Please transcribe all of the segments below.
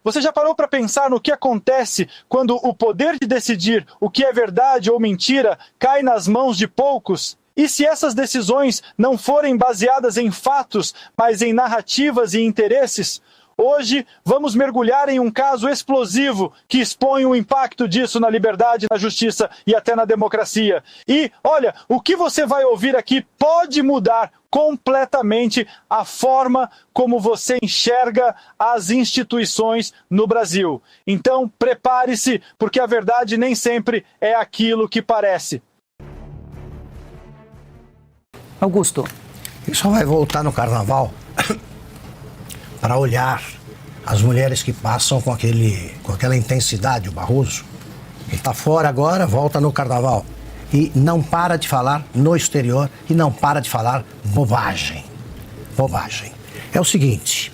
Você já parou para pensar no que acontece quando o poder de decidir o que é verdade ou mentira cai nas mãos de poucos? E se essas decisões não forem baseadas em fatos, mas em narrativas e interesses? Hoje, vamos mergulhar em um caso explosivo que expõe o impacto disso na liberdade, na justiça e até na democracia. E, olha, o que você vai ouvir aqui pode mudar completamente a forma como você enxerga as instituições no Brasil. Então, prepare-se, porque a verdade nem sempre é aquilo que parece. Augusto. Ele só vai voltar no carnaval para olhar as mulheres que passam com aquela intensidade, o Barroso. Ele está fora agora, volta no carnaval. E não para de falar no exterior e não para de falar bobagem. Bobagem. É o seguinte,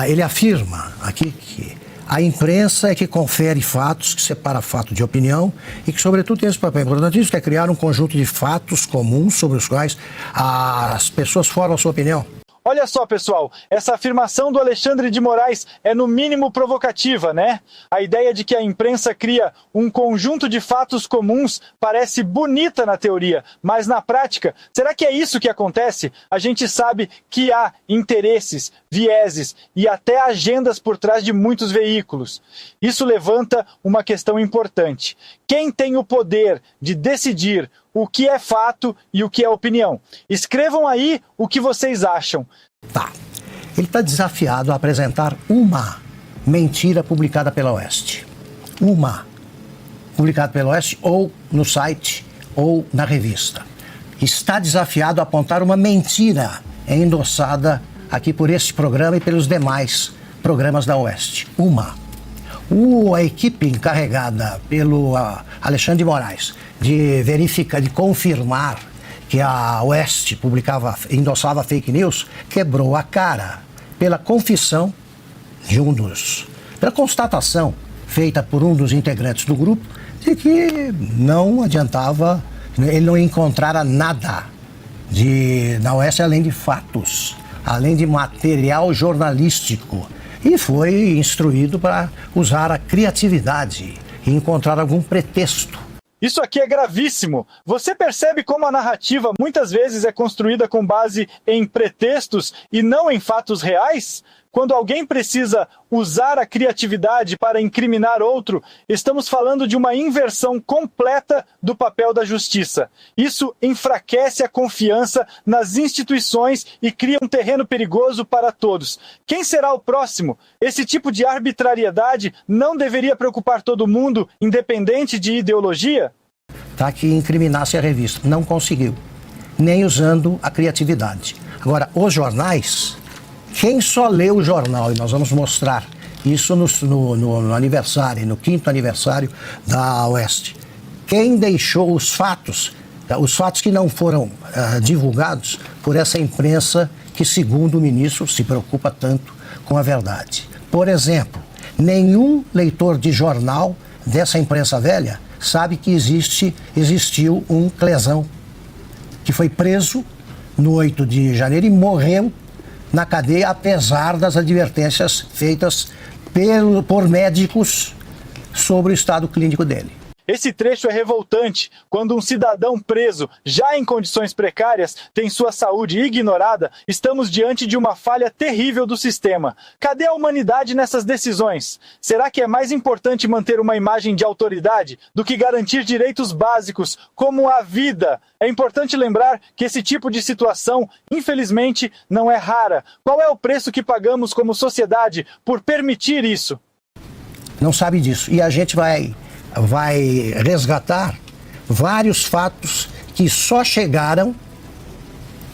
ele afirma aqui que a imprensa é que confere fatos, que separa fato de opinião e que, sobretudo, tem esse papel importantíssimo, que é criar um conjunto de fatos comuns sobre os quais as pessoas formam a sua opinião. Olha só, pessoal, essa afirmação do Alexandre de Moraes é no mínimo provocativa, né? A ideia de que a imprensa cria um conjunto de fatos comuns parece bonita na teoria, mas na prática, será que é isso que acontece? A gente sabe que há interesses, vieses e até agendas por trás de muitos veículos. Isso levanta uma questão importante. Quem tem o poder de decidir o que é fato e o que é opinião? Escrevam aí o que vocês acham. Tá. Ele está desafiado a apresentar uma mentira publicada pela Oeste. Uma. Publicada pela Oeste ou no site ou na revista. Está desafiado a apontar uma mentira endossada aqui por este programa e pelos demais programas da Oeste. Uma. A equipe encarregada pelo Alexandre de Moraes de verificar, de confirmar que a Oeste endossava fake news, quebrou a cara pela confissão de pela constatação feita por um dos integrantes do grupo de que não adiantava, ele não encontrara nada na Oeste além de fatos, além de material jornalístico. E foi instruído para usar a criatividade e encontrar algum pretexto. Isso aqui é gravíssimo. Você percebe como a narrativa muitas vezes é construída com base em pretextos e não em fatos reais? Quando alguém precisa usar a criatividade para incriminar outro, estamos falando de uma inversão completa do papel da justiça. Isso enfraquece a confiança nas instituições e cria um terreno perigoso para todos. Quem será o próximo? Esse tipo de arbitrariedade não deveria preocupar todo mundo, independente de ideologia? Tá, que incriminasse a revista. Não conseguiu. Nem usando a criatividade. Agora, os jornais... Quem só lê o jornal, e nós vamos mostrar isso no aniversário, no 5º aniversário da Oeste, quem deixou os fatos que não foram divulgados por essa imprensa que, segundo o ministro, se preocupa tanto com a verdade. Por exemplo, nenhum leitor de jornal dessa imprensa velha sabe que existiu um Clesão, que foi preso no 8 de janeiro e morreu na cadeia, apesar das advertências feitas por médicos sobre o estado clínico dele. Esse trecho é revoltante, quando um cidadão preso, já em condições precárias, tem sua saúde ignorada, estamos diante de uma falha terrível do sistema. Cadê a humanidade nessas decisões? Será que é mais importante manter uma imagem de autoridade do que garantir direitos básicos, como a vida? É importante lembrar que esse tipo de situação, infelizmente, não é rara. Qual é o preço que pagamos como sociedade por permitir isso? Não sabe disso. E a gente vai resgatar vários fatos que só chegaram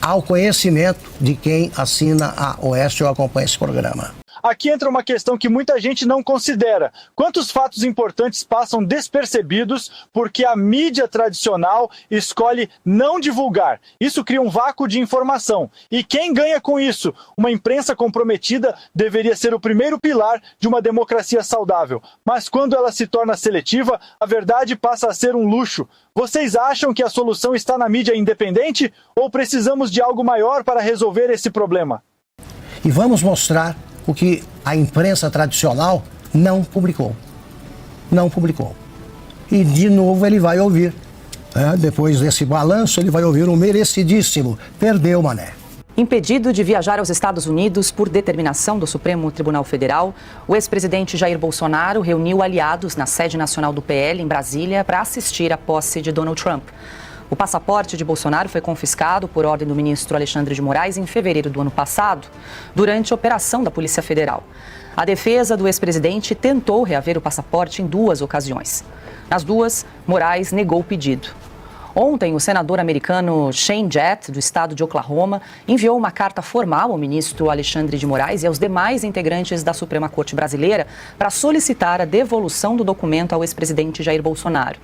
ao conhecimento de quem assina a Oeste ou acompanha esse programa. Aqui entra uma questão que muita gente não considera. Quantos fatos importantes passam despercebidos porque a mídia tradicional escolhe não divulgar? Isso cria um vácuo de informação. E quem ganha com isso? Uma imprensa comprometida deveria ser o primeiro pilar de uma democracia saudável. Mas quando ela se torna seletiva, a verdade passa a ser um luxo. Vocês acham que a solução está na mídia independente ou precisamos de algo maior para resolver esse problema? E vamos mostrar o que a imprensa tradicional não publicou. Não publicou. E de novo ele vai ouvir, depois desse balanço, ele vai ouvir o merecidíssimo. Perdeu, mané. Impedido de viajar aos Estados Unidos por determinação do Supremo Tribunal Federal, o ex-presidente Jair Bolsonaro reuniu aliados na sede nacional do PL em Brasília para assistir à posse de Donald Trump. O passaporte de Bolsonaro foi confiscado por ordem do ministro Alexandre de Moraes em fevereiro do ano passado, durante a operação da Polícia Federal. A defesa do ex-presidente tentou reaver o passaporte em 2 ocasiões. Nas 2, Moraes negou o pedido. Ontem, o senador americano Shane Jett, do estado de Oklahoma, enviou uma carta formal ao ministro Alexandre de Moraes e aos demais integrantes da Suprema Corte Brasileira para solicitar a devolução do documento ao ex-presidente Jair Bolsonaro.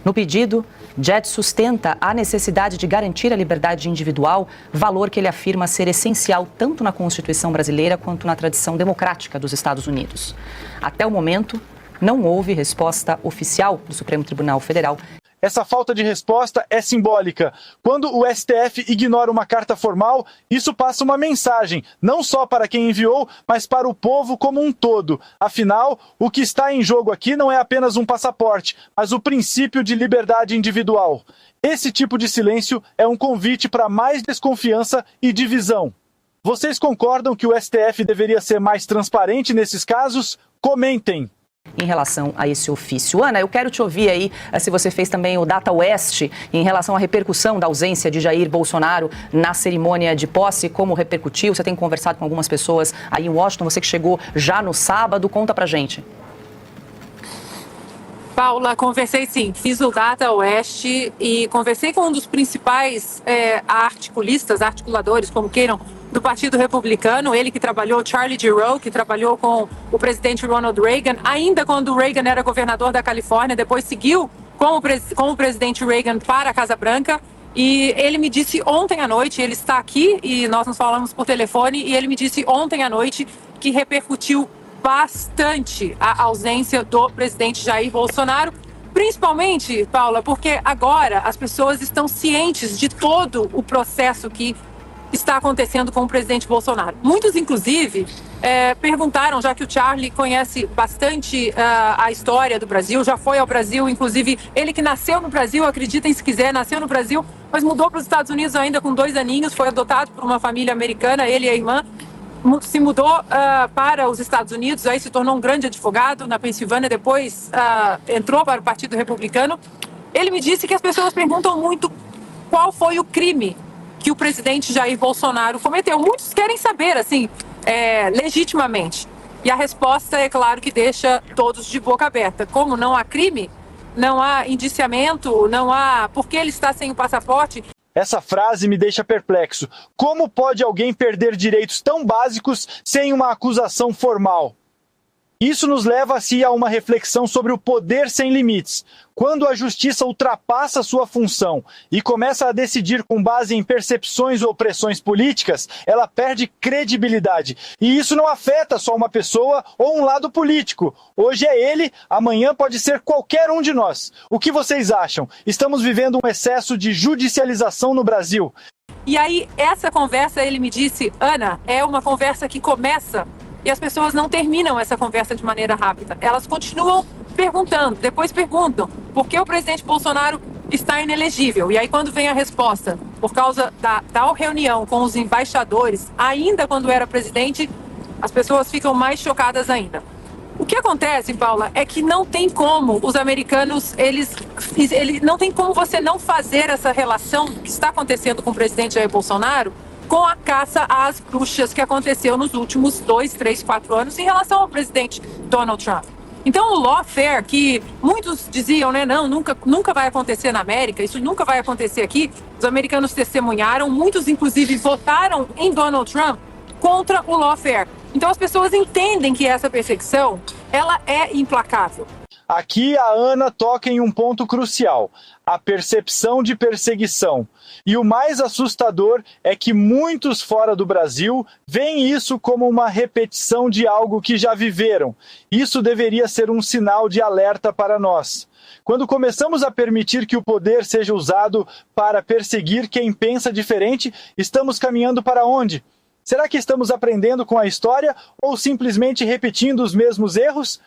No pedido, Jett sustenta a necessidade de garantir a liberdade individual, valor que ele afirma ser essencial tanto na Constituição brasileira quanto na tradição democrática dos Estados Unidos. Até o momento, não houve resposta oficial do Supremo Tribunal Federal. Essa falta de resposta é simbólica. Quando o STF ignora uma carta formal, isso passa uma mensagem, não só para quem enviou, mas para o povo como um todo. Afinal, o que está em jogo aqui não é apenas um passaporte, mas o princípio de liberdade individual. Esse tipo de silêncio é um convite para mais desconfiança e divisão. Vocês concordam que o STF deveria ser mais transparente nesses casos? Comentem! Em relação a esse ofício. Ana, eu quero te ouvir aí, se você fez também o Data West, em relação à repercussão da ausência de Jair Bolsonaro na cerimônia de posse, como repercutiu, você tem conversado com algumas pessoas aí em Washington, você que chegou já no sábado, conta pra gente. Paula, conversei sim, fiz o Data West e conversei com um dos principais articuladores, como queiram, do Partido Republicano, ele que trabalhou, Charlie Giroux, que trabalhou com o presidente Ronald Reagan, ainda quando o Reagan era governador da Califórnia, depois seguiu com o presidente Reagan para a Casa Branca, e ele me disse ontem à noite, ele está aqui e nós nos falamos por telefone, e ele me disse ontem à noite que repercutiu bastante a ausência do presidente Jair Bolsonaro, principalmente, Paula, porque agora as pessoas estão cientes de todo o processo que está acontecendo com o presidente Bolsonaro. Muitos, inclusive, perguntaram, já que o Charlie conhece bastante a história do Brasil, já foi ao Brasil, inclusive ele que nasceu no Brasil, acreditem se quiser, nasceu no Brasil, mas mudou para os Estados Unidos ainda com 2 aninhos, foi adotado por uma família americana, ele e a irmã, se mudou para os Estados Unidos, aí se tornou um grande advogado na Pensilvânia, depois entrou para o Partido Republicano. Ele me disse que as pessoas perguntam muito qual foi o crime que o presidente Jair Bolsonaro cometeu. Muitos querem saber, assim, legitimamente. E a resposta, é claro, que deixa todos de boca aberta. Como não há crime, não há indiciamento, não há... Por que ele está sem o passaporte? Essa frase me deixa perplexo. Como pode alguém perder direitos tão básicos sem uma acusação formal? Isso nos leva assim a uma reflexão sobre o poder sem limites. Quando a justiça ultrapassa sua função e começa a decidir com base em percepções ou pressões políticas, ela perde credibilidade. E isso não afeta só uma pessoa ou um lado político. Hoje é ele, amanhã pode ser qualquer um de nós. O que vocês acham? Estamos vivendo um excesso de judicialização no Brasil. E aí, essa conversa, ele me disse, Ana, é uma conversa que começa e as pessoas não terminam essa conversa de maneira rápida. Elas continuam perguntando, depois perguntam por que o presidente Bolsonaro está inelegível. E aí quando vem a resposta, por causa da reunião com os embaixadores, ainda quando era presidente, as pessoas ficam mais chocadas ainda. O que acontece, Paula, é que não tem como os americanos, não tem como você não fazer essa relação que está acontecendo com o presidente Jair Bolsonaro com a caça às bruxas que aconteceu nos últimos 2, 3, 4 anos em relação ao presidente Donald Trump. Então, o lawfare, que muitos diziam, né, não, nunca vai acontecer na América, isso nunca vai acontecer aqui, os americanos testemunharam, muitos, inclusive, votaram em Donald Trump contra o lawfare. Então, as pessoas entendem que essa perseguição, ela é implacável. Aqui a Ana toca em um ponto crucial, a percepção de perseguição. E o mais assustador é que muitos fora do Brasil veem isso como uma repetição de algo que já viveram. Isso deveria ser um sinal de alerta para nós. Quando começamos a permitir que o poder seja usado para perseguir quem pensa diferente, estamos caminhando para onde? Será que estamos aprendendo com a história ou simplesmente repetindo os mesmos erros?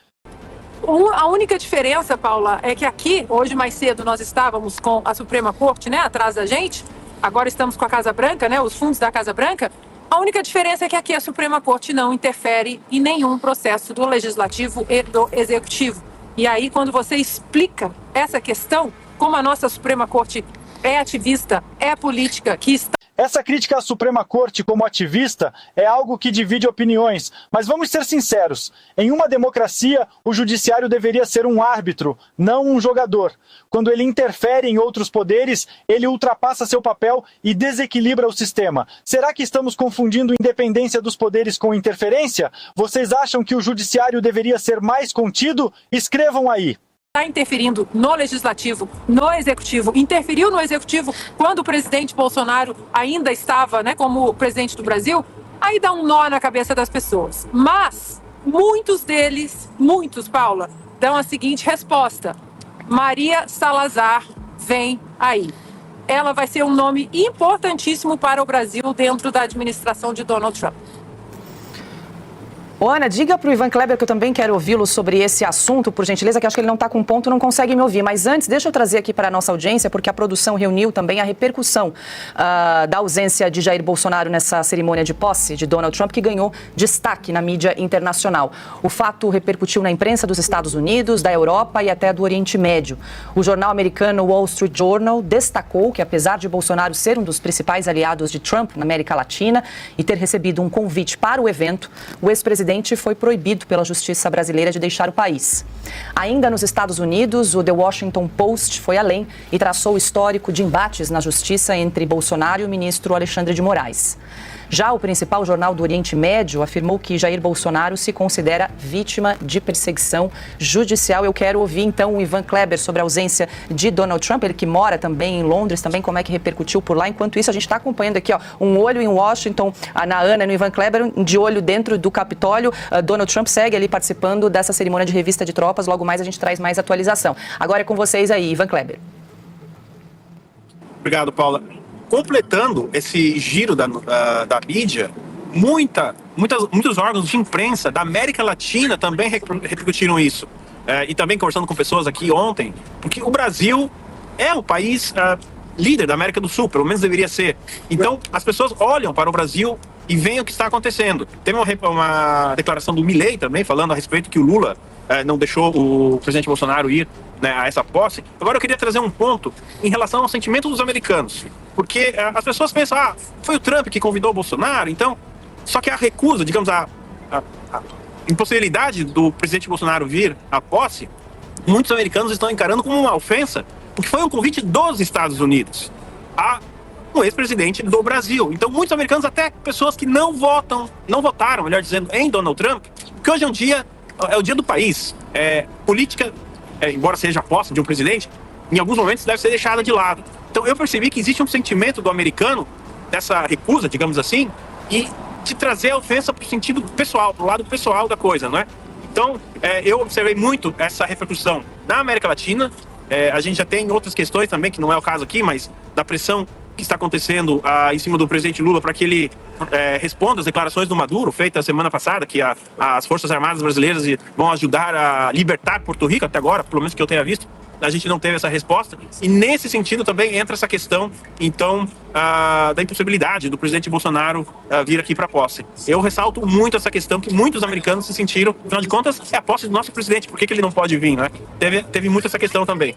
A única diferença, Paula, é que aqui, hoje mais cedo, nós estávamos com a Suprema Corte, né, atrás da gente. Agora estamos com a Casa Branca, né, os fundos da Casa Branca. A única diferença é que aqui a Suprema Corte não interfere em nenhum processo do Legislativo e do Executivo. E aí, quando você explica essa questão, como a nossa Suprema Corte é ativista, é política, que está... Essa crítica à Suprema Corte como ativista é algo que divide opiniões, mas vamos ser sinceros. Em uma democracia, o judiciário deveria ser um árbitro, não um jogador. Quando ele interfere em outros poderes, ele ultrapassa seu papel e desequilibra o sistema. Será que estamos confundindo independência dos poderes com interferência? Vocês acham que o judiciário deveria ser mais contido? Escrevam aí. Está interferindo no Legislativo, no Executivo, interferiu no Executivo quando o presidente Bolsonaro ainda estava, né, como presidente do Brasil, aí dá um nó na cabeça das pessoas. Mas muitos deles, Paula, dão a seguinte resposta: Maria Salazar vem aí. Ela vai ser um nome importantíssimo para o Brasil dentro da administração de Donald Trump. Ô, Ana, diga para o Ivan Kleber que eu também quero ouvi-lo sobre esse assunto, por gentileza, que acho que ele não está com ponto, não consegue me ouvir. Mas antes, deixa eu trazer aqui para a nossa audiência, porque a produção reuniu também a repercussão da ausência de Jair Bolsonaro nessa cerimônia de posse de Donald Trump, que ganhou destaque na mídia internacional. O fato repercutiu na imprensa dos Estados Unidos, da Europa e até do Oriente Médio. O jornal americano Wall Street Journal destacou que, apesar de Bolsonaro ser um dos principais aliados de Trump na América Latina e ter recebido um convite para o evento, o ex-presidente foi proibido pela justiça brasileira de deixar o país. Ainda nos Estados Unidos, o The Washington Post foi além e traçou o histórico de embates na justiça entre Bolsonaro e o ministro Alexandre de Moraes. Já o principal jornal do Oriente Médio afirmou que Jair Bolsonaro se considera vítima de perseguição judicial. Eu quero ouvir, então, o Ivan Kleber sobre a ausência de Donald Trump, ele que mora também em Londres, também como é que repercutiu por lá. Enquanto isso, a gente está acompanhando aqui, ó, um olho em Washington, na Ana e no Ivan Kleber, de olho dentro do Capitólio. Donald Trump segue ali participando dessa cerimônia de revista de tropas. Logo mais a gente traz mais atualização. Agora é com vocês aí, Ivan Kleber. Obrigado, Paula. Completando esse giro da mídia, muitos órgãos de imprensa da América Latina também repercutiram isso. E também conversando com pessoas aqui ontem, porque o Brasil é o país líder da América do Sul, pelo menos deveria ser. Então, as pessoas olham para o Brasil e veem o que está acontecendo. Teve uma declaração do Milei também, falando a respeito que o Lula não deixou o presidente Bolsonaro ir, né, a essa posse. Agora eu queria trazer um ponto em relação ao sentimento dos americanos, porque as pessoas pensam, foi o Trump que convidou o Bolsonaro, então, só que a recusa, digamos, a impossibilidade do presidente Bolsonaro vir à posse, muitos americanos estão encarando como uma ofensa, porque foi um convite dos Estados Unidos a um ex-presidente do Brasil. Então, muitos americanos, até pessoas que não votaram, melhor dizendo, em Donald Trump, porque hoje é o dia do país. Política, embora seja a posse de um presidente, em alguns momentos deve ser deixada de lado. Então eu percebi que existe um sentimento do americano, dessa recusa, digamos assim, e de trazer a ofensa para o sentido pessoal, para o lado pessoal da coisa, não é? Então eu observei muito essa repercussão na América Latina. A gente já tem outras questões também, que não é o caso aqui, mas da pressão que está acontecendo em cima do presidente Lula para que ele responda às declarações do Maduro, feitas semana passada, que as Forças Armadas brasileiras vão ajudar a libertar Porto Rico. Até agora, pelo menos que eu tenha visto, a gente não teve essa resposta. E nesse sentido também entra essa questão, então, da impossibilidade do presidente Bolsonaro vir aqui para a posse. Eu ressalto muito essa questão que muitos americanos se sentiram, afinal de contas, é a posse do nosso presidente, por que ele não pode vir, né? Teve muito essa questão também.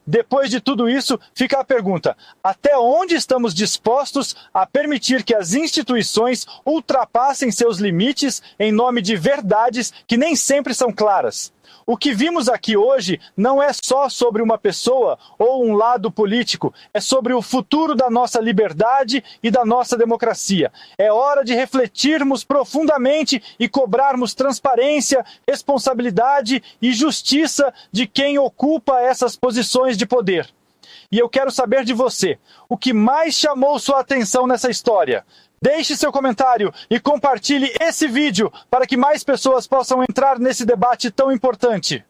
Depois de tudo isso, fica a pergunta: até onde estamos dispostos a permitir que as instituições ultrapassem seus limites em nome de verdades que nem sempre são claras? O que vimos aqui hoje não é só sobre uma pessoa ou um lado político, é sobre o futuro da nossa liberdade e da nossa democracia. É hora de refletirmos profundamente e cobrarmos transparência, responsabilidade e justiça de quem ocupa essas posições de poder. E eu quero saber de você, o que mais chamou sua atenção nessa história? Deixe seu comentário e compartilhe esse vídeo para que mais pessoas possam entrar nesse debate tão importante.